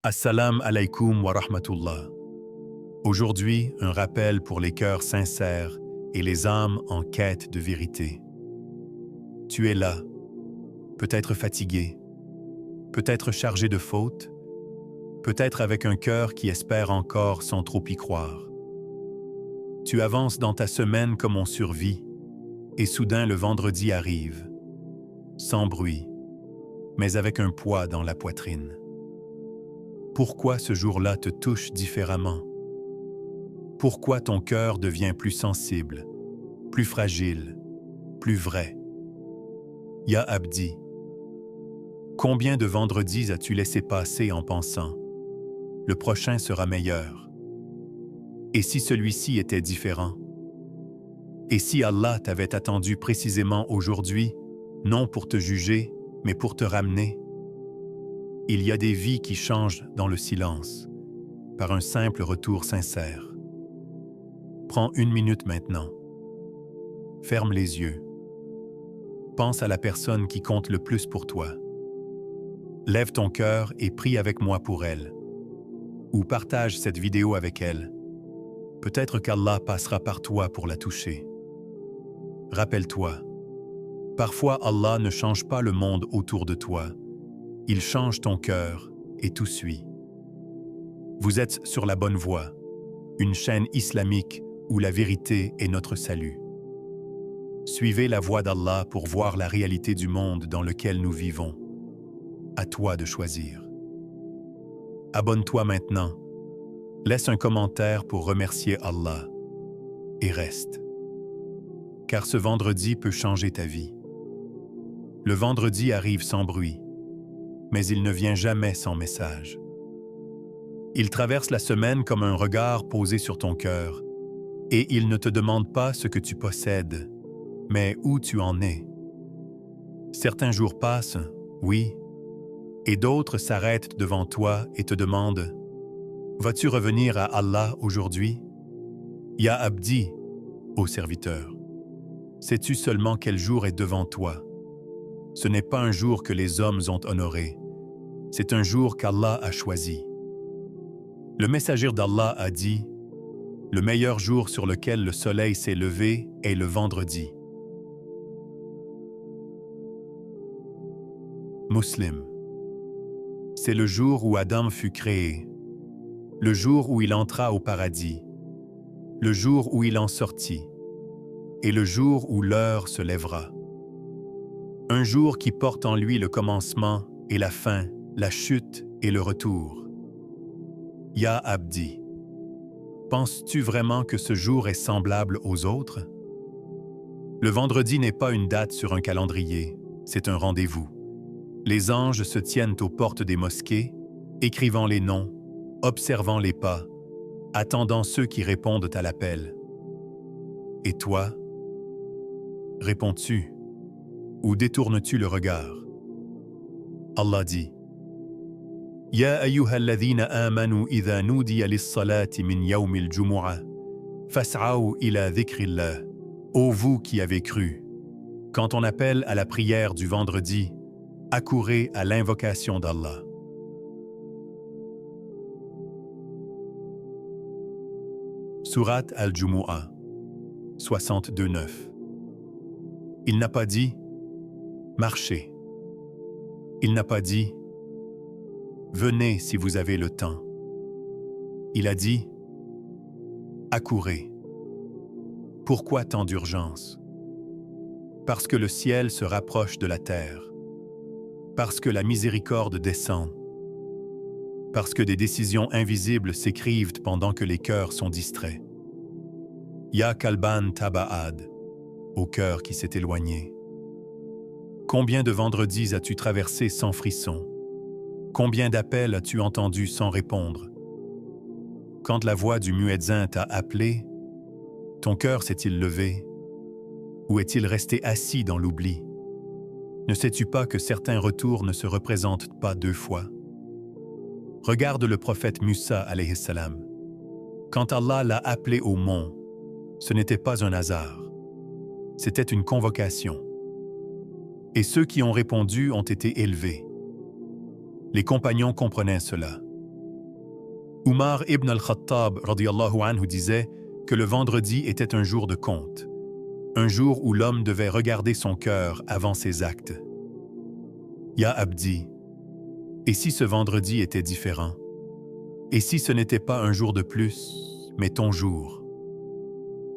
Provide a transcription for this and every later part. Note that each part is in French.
Assalamu alaikum wa rahmatullah. Aujourd'hui, un rappel pour les cœurs sincères et les âmes en quête de vérité. Tu es là, peut-être fatigué, peut-être chargé de fautes, peut-être avec un cœur qui espère encore sans trop y croire. Tu avances dans ta semaine comme on survit, et soudain le vendredi arrive, sans bruit, mais avec un poids dans la poitrine. Pourquoi ce jour-là te touche différemment? Pourquoi ton cœur devient plus sensible, plus fragile, plus vrai? Ya Abdi, combien de vendredis as-tu laissé passer en pensant « le prochain sera meilleur » ? Et si celui-ci était différent? Et si Allah t'avait attendu précisément aujourd'hui, non pour te juger, mais pour te ramener? Il y a des vies qui changent dans le silence, par un simple retour sincère. Prends une minute maintenant. Ferme les yeux. Pense à la personne qui compte le plus pour toi. Lève ton cœur et prie avec moi pour elle. Ou partage cette vidéo avec elle. Peut-être qu'Allah passera par toi pour la toucher. Rappelle-toi, parfois Allah ne change pas le monde autour de toi. Il change ton cœur et tout suit. Vous êtes sur la bonne voie, une chaîne islamique où la vérité est notre salut. Suivez la voie d'Allah pour voir la réalité du monde dans lequel nous vivons. À toi de choisir. Abonne-toi maintenant. Laisse un commentaire pour remercier Allah. Et reste. Car ce vendredi peut changer ta vie. Le vendredi arrive sans bruit, mais il ne vient jamais sans message. Il traverse la semaine comme un regard posé sur ton cœur, et il ne te demande pas ce que tu possèdes, mais où tu en es. Certains jours passent, oui, et d'autres s'arrêtent devant toi et te demandent « Vas-tu revenir à Allah aujourd'hui ?» Ya Abdi, ô serviteur, sais-tu seulement quel jour est devant toi? Ce n'est pas un jour que les hommes ont honoré, c'est un jour qu'Allah a choisi. Le messager d'Allah a dit « Le meilleur jour sur lequel le soleil s'est levé est le vendredi. » Muslim. C'est le jour où Adam fut créé, le jour où il entra au paradis, le jour où il en sortit, et le jour où l'heure se lèvera. Un jour qui porte en lui le commencement et la fin, la chute et le retour. Ya Abdi, penses-tu vraiment que ce jour est semblable aux autres? Le vendredi n'est pas une date sur un calendrier, c'est un rendez-vous. Les anges se tiennent aux portes des mosquées, écrivant les noms, observant les pas, attendant ceux qui répondent à l'appel. Et toi, réponds-tu ou détournes-tu le regard? Allah dit يا أيها الذين آمنوا إذا نودي للصلاة من يوم الجمعة فاسعوا إلى ذكر الله. Ô vous qui avez cru, quand on appelle à la prière du vendredi, accourez à l'invocation d'Allah. Surat Al-Jumu'ah 62:9. Il n'a pas dit « marchez ». Il n'a pas dit « venez si vous avez le temps ». Il a dit « accourez ». Pourquoi tant d'urgence? Parce que le ciel se rapproche de la terre. Parce que la miséricorde descend. Parce que des décisions invisibles s'écrivent pendant que les cœurs sont distraits. Ya Kalban Taba'ad, au cœur qui s'est éloigné. Combien de vendredis as-tu traversé sans frisson? Combien d'appels as-tu entendu sans répondre? Quand la voix du muezzin t'a appelé, ton cœur s'est-il levé? Ou est-il resté assis dans l'oubli? Ne sais-tu pas que certains retours ne se représentent pas deux fois? Regarde le prophète Musa alayhi salam. Quand Allah l'a appelé au mont, ce n'était pas un hasard. C'était une convocation. Et ceux qui ont répondu ont été élevés. Les compagnons comprenaient cela. Umar ibn al-Khattab radiyallahu anhu disait que le vendredi était un jour de compte, un jour où l'homme devait regarder son cœur avant ses actes. Ya Abdi, et si ce vendredi était différent? Et si ce n'était pas un jour de plus, mais ton jour?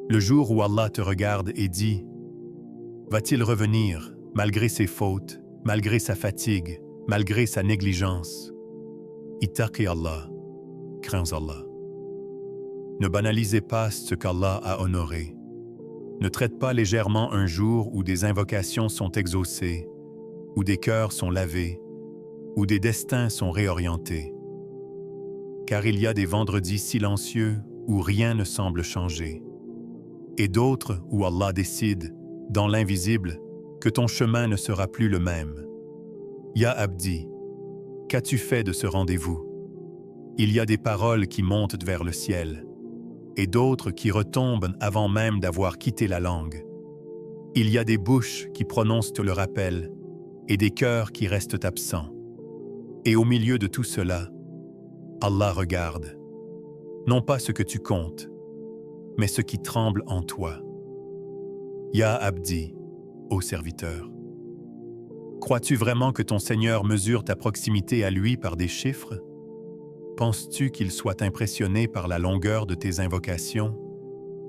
Le jour où Allah te regarde et dit: va-t-il revenir, malgré ses fautes, malgré sa fatigue, malgré sa négligence? Ittaqi Allah, crains Allah. Ne banalisez pas ce qu'Allah a honoré. Ne traite pas légèrement un jour où des invocations sont exaucées, où des cœurs sont lavés, où des destins sont réorientés. Car il y a des vendredis silencieux où rien ne semble changer, et d'autres où Allah décide, dans l'invisible, que ton chemin ne sera plus le même. Ya Abdi, qu'as-tu fait de ce rendez-vous? Il y a des paroles qui montent vers le ciel, et d'autres qui retombent avant même d'avoir quitté la langue. Il y a des bouches qui prononcent le rappel, et des cœurs qui restent absents. Et au milieu de tout cela, Allah regarde, non pas ce que tu comptes, mais ce qui tremble en toi. Ya Abdi, ô serviteur, crois-tu vraiment que ton Seigneur mesure ta proximité à lui par des chiffres? Penses-tu qu'il soit impressionné par la longueur de tes invocations,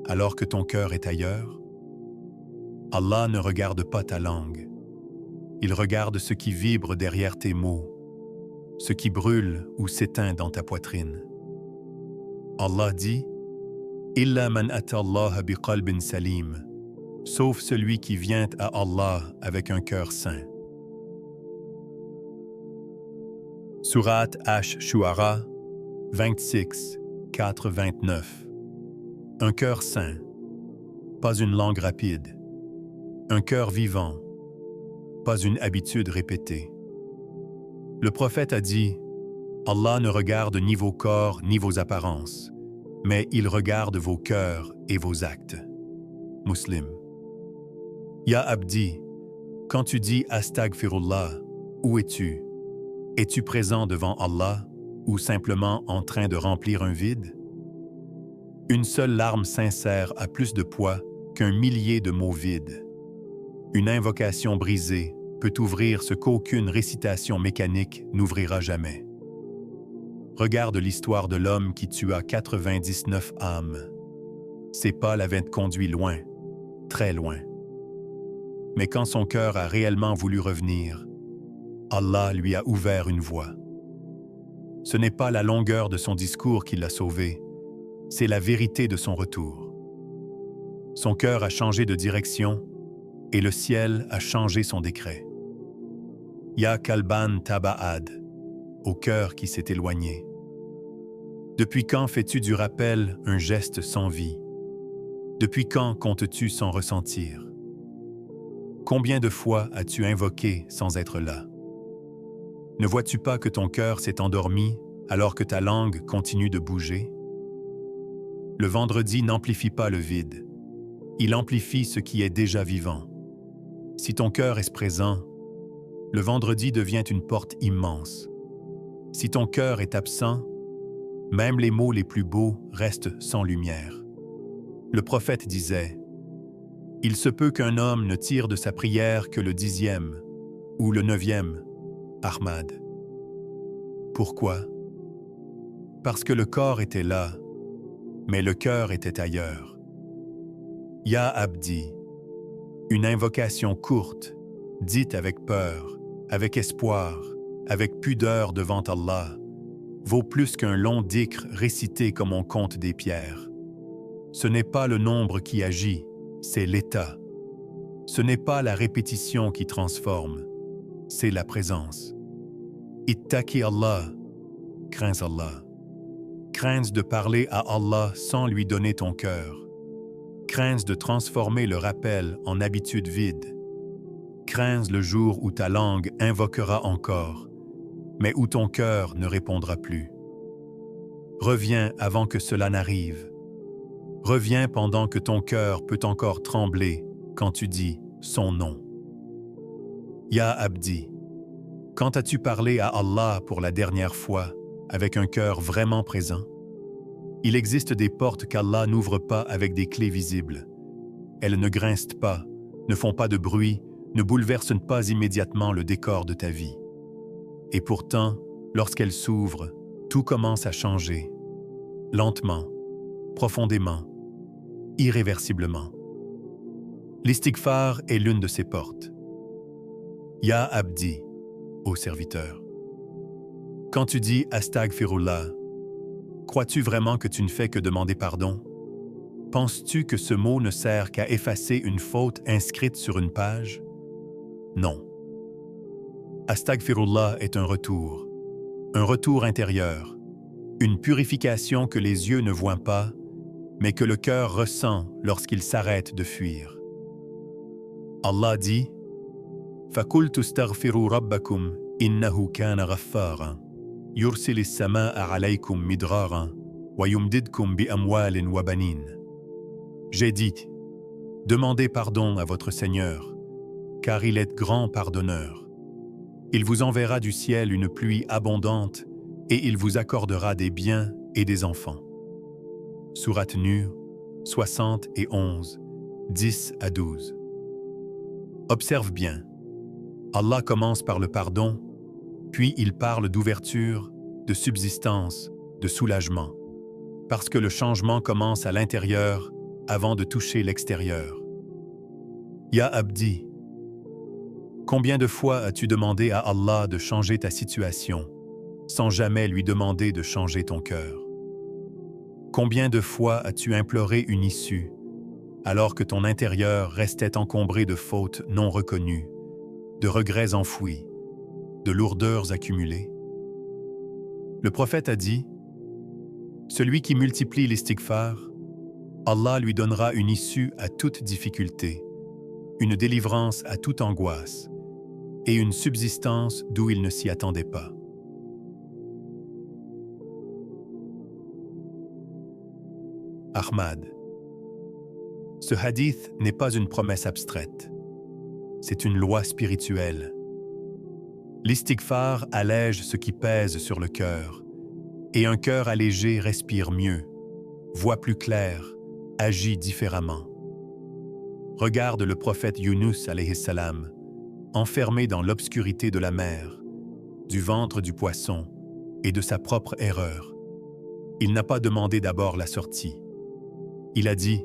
alors que ton cœur est ailleurs? Allah ne regarde pas ta langue. Il regarde ce qui vibre derrière tes mots, ce qui brûle ou s'éteint dans ta poitrine. Allah dit: Illa man ata Allah biqalbin salim, sauf celui qui vient à Allah avec un cœur saint. Surat Ash-Shu'ara 26, 4-29. Un cœur saint, pas une langue rapide. Un cœur vivant, pas une habitude répétée. Le prophète a dit: Allah ne regarde ni vos corps ni vos apparences, mais il regarde vos cœurs et vos actes. Muslim. Ya Abdi, quand tu dis Astaghfirullah, où es-tu? Es-tu présent devant Allah ou simplement en train de remplir un vide? Une seule larme sincère a plus de poids qu'un millier de mots vides. Une invocation brisée peut ouvrir ce qu'aucune récitation mécanique n'ouvrira jamais. Regarde l'histoire de l'homme qui tua 99 âmes. Ses pas l'avaient conduit loin, très loin. Mais quand son cœur a réellement voulu revenir, Allah lui a ouvert une voie. Ce n'est pas la longueur de son discours qui l'a sauvé, c'est la vérité de son retour. Son cœur a changé de direction et le ciel a changé son décret. Ya Kalban Taba'ad, au cœur qui s'est éloigné. Depuis quand fais-tu du rappel un geste sans vie? Depuis quand comptes-tu sans ressentir? Combien de fois as-tu invoqué sans être là? Ne vois-tu pas que ton cœur s'est endormi alors que ta langue continue de bouger? Le vendredi n'amplifie pas le vide. Il amplifie ce qui est déjà vivant. Si ton cœur est présent, le vendredi devient une porte immense. Si ton cœur est absent, même les mots les plus beaux restent sans lumière. Le prophète disait: « Il se peut qu'un homme ne tire de sa prière que le 10e ou le 9e, Ahmad. » Pourquoi? Parce que le corps était là, mais le cœur était ailleurs. Ya Abdi, une invocation courte, dite avec peur, avec espoir, avec pudeur devant Allah, vaut plus qu'un long dhikr récité comme on compte des pierres. Ce n'est pas le nombre qui agit, c'est l'état. Ce n'est pas la répétition qui transforme, c'est la présence. Ittaqi Allah, crains Allah. Crains de parler à Allah sans lui donner ton cœur. Crains de transformer le rappel en habitude vide. Crains le jour où ta langue invoquera encore, mais où ton cœur ne répondra plus. Reviens avant que cela n'arrive. Reviens pendant que ton cœur peut encore trembler quand tu dis son nom. Ya Abdi, quand as-tu parlé à Allah pour la dernière fois avec un cœur vraiment présent? Il existe des portes qu'Allah n'ouvre pas avec des clés visibles. Elles ne grincent pas, ne font pas de bruit, ne bouleversent pas immédiatement le décor de ta vie. Et pourtant, lorsqu'elles s'ouvrent, tout commence à changer. Lentement, profondément, irréversiblement. L'istighfar est l'une de ces portes. Ya Abdi, ô serviteur. Quand tu dis Astaghfirullah, crois-tu vraiment que tu ne fais que demander pardon? Penses-tu que ce mot ne sert qu'à effacer une faute inscrite sur une page? Non. Astaghfirullah est un retour intérieur, une purification que les yeux ne voient pas, mais que le cœur ressent lorsqu'il s'arrête de fuir. Allah dit فَقُلْتُ اسْتَغْفِرُوا رَبَّكُمْ إِنَّهُ كَانَ غَفَّارًا يُرْسِلِ السَّمَاءَ عَلَيْكُمْ مِدْرَارًا وَيُمْدِدْكُمْ بِأَمْوَالٍ وَبَنِينَ. J'ai dit, demandez pardon à votre Seigneur, car il est grand pardonneur. Il vous enverra du ciel une pluie abondante et il vous accordera des biens et des enfants. Sourate Nur 71, 10 à 12. Observe bien. Allah commence par le pardon, puis il parle d'ouverture, de subsistance, de soulagement, parce que le changement commence à l'intérieur avant de toucher l'extérieur. Ya Abdi, combien de fois as-tu demandé à Allah de changer ta situation, sans jamais lui demander de changer ton cœur? Combien de fois as-tu imploré une issue, alors que ton intérieur restait encombré de fautes non reconnues, de regrets enfouis, de lourdeurs accumulées? Le prophète a dit, « Celui qui multiplie l'istighfar, Allah lui donnera une issue à toute difficulté, une délivrance à toute angoisse, et une subsistance d'où il ne s'y attendait pas. » Ahmad. Ce hadith n'est pas une promesse abstraite. C'est une loi spirituelle. L'istighfar allège ce qui pèse sur le cœur, et un cœur allégé respire mieux, voit plus clair, agit différemment. Regarde le prophète Yunus alayhi salam, enfermé dans l'obscurité de la mer, du ventre du poisson et de sa propre erreur. Il n'a pas demandé d'abord la sortie. Il a dit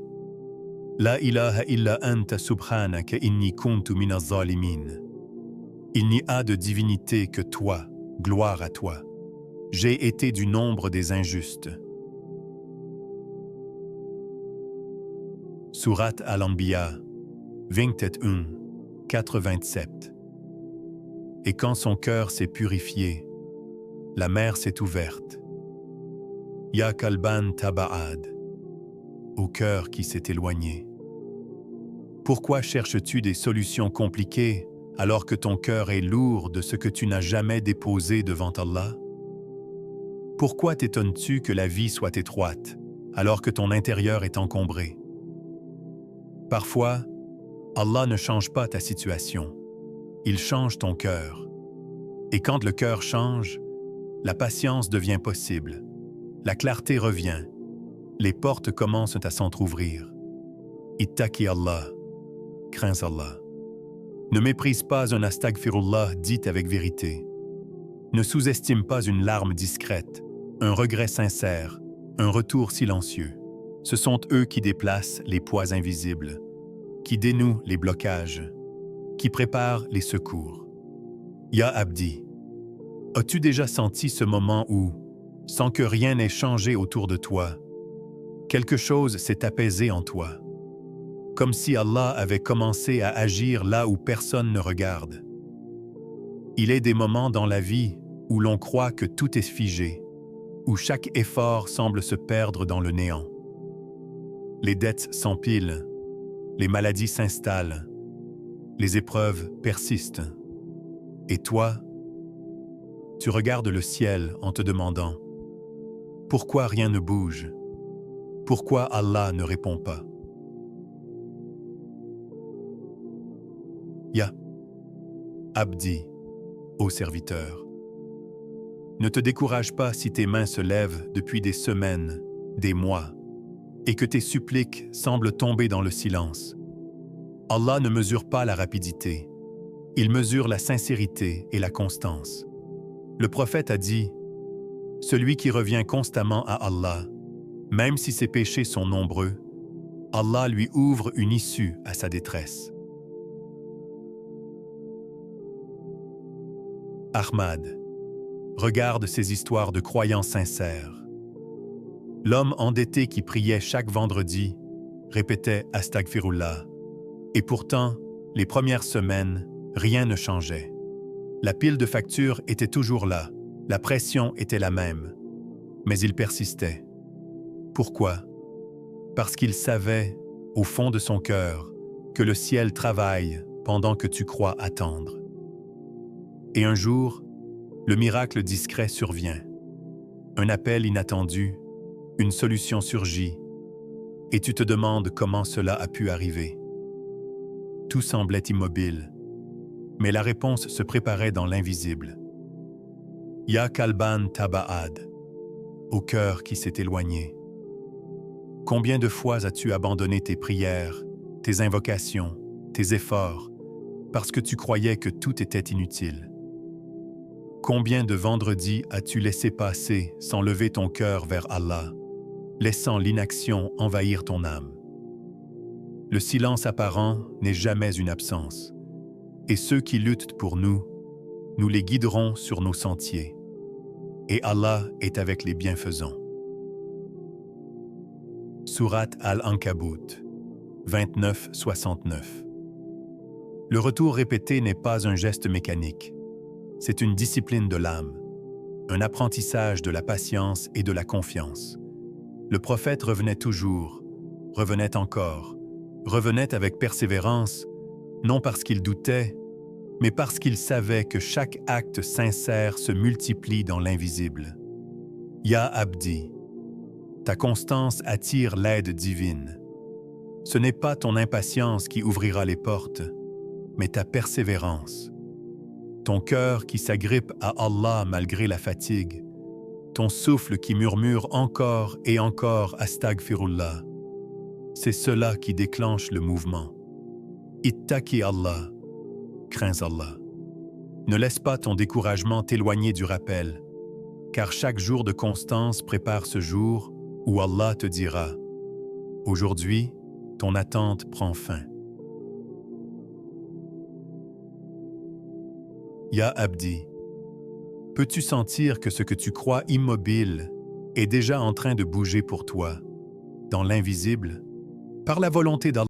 « La ilaha illa anta subhanaka inni kuntu minaz zalimin » Il n'y a de divinité que toi, gloire à toi. J'ai été du nombre des injustes. Sourate Al-Anbiya 21, 4-27. Et quand son cœur s'est purifié, la mer s'est ouverte. Ya Kalban Taba'ad, au cœur qui s'est éloigné. Pourquoi cherches-tu des solutions compliquées alors que ton cœur est lourd de ce que tu n'as jamais déposé devant Allah? Pourquoi t'étonnes-tu que la vie soit étroite alors que ton intérieur est encombré? Parfois, Allah ne change pas ta situation, il change ton cœur. Et quand le cœur change, la patience devient possible, la clarté revient, les portes commencent à s'entr'ouvrir. Ittaqi Allah, crains Allah. Ne méprise pas un astaghfirullah dit avec vérité. Ne sous-estime pas une larme discrète, un regret sincère, un retour silencieux. Ce sont eux qui déplacent les poids invisibles, qui dénouent les blocages, qui préparent les secours. Ya Abdi, as-tu déjà senti ce moment où, sans que rien n'ait changé autour de toi, quelque chose s'est apaisé en toi, comme si Allah avait commencé à agir là où personne ne regarde? Il est des moments dans la vie où l'on croit que tout est figé, où chaque effort semble se perdre dans le néant. Les dettes s'empilent, les maladies s'installent, les épreuves persistent. Et toi, tu regardes le ciel en te demandant « Pourquoi rien ne bouge? Pourquoi Allah ne répond pas ?» Ya Abdi, ô serviteur. Ne te décourage pas si tes mains se lèvent depuis des semaines, des mois, et que tes suppliques semblent tomber dans le silence. Allah ne mesure pas la rapidité, il mesure la sincérité et la constance. Le prophète a dit, « Celui qui revient constamment à Allah, même si ses péchés sont nombreux, Allah lui ouvre une issue à sa détresse. » Ahmad, regarde ces histoires de croyants sincères. L'homme endetté qui priait chaque vendredi répétait « Astaghfirullah ». Et pourtant, les premières semaines, rien ne changeait. La pile de factures était toujours là, la pression était la même. Mais il persistait. Pourquoi? Parce qu'il savait, au fond de son cœur, que le ciel travaille pendant que tu crois attendre. Et un jour, le miracle discret survient. Un appel inattendu, une solution surgit, et tu te demandes comment cela a pu arriver. Tout semblait immobile, mais la réponse se préparait dans l'invisible. Ya Kalban Taba'ad, au cœur qui s'est éloigné. Combien de fois as-tu abandonné tes prières, tes invocations, tes efforts, parce que tu croyais que tout était inutile? Combien de vendredis as-tu laissé passer sans lever ton cœur vers Allah, laissant l'inaction envahir ton âme? Le silence apparent n'est jamais une absence, et ceux qui luttent pour nous, nous les guiderons sur nos sentiers. Et Allah est avec les bienfaisants. Sourate Al-Ankabut, 29-69. Le retour répété n'est pas un geste mécanique. C'est une discipline de l'âme, un apprentissage de la patience et de la confiance. Le prophète revenait toujours, revenait encore, revenait avec persévérance, non parce qu'il doutait, mais parce qu'il savait que chaque acte sincère se multiplie dans l'invisible. Ya Abdi, ta constance attire l'aide divine. Ce n'est pas ton impatience qui ouvrira les portes, mais ta persévérance. Ton cœur qui s'agrippe à Allah malgré la fatigue, ton souffle qui murmure encore et encore Astaghfirullah. C'est cela qui déclenche le mouvement. Ittaqi Allah, crains Allah. Ne laisse pas ton découragement t'éloigner du rappel, car chaque jour de constance prépare ce jour où Allah te dira « Aujourd'hui, ton attente prend fin. » Ya Abdi, peux-tu sentir que ce que tu crois immobile est déjà en train de bouger pour toi, dans l'invisible, par la volonté d'Allah?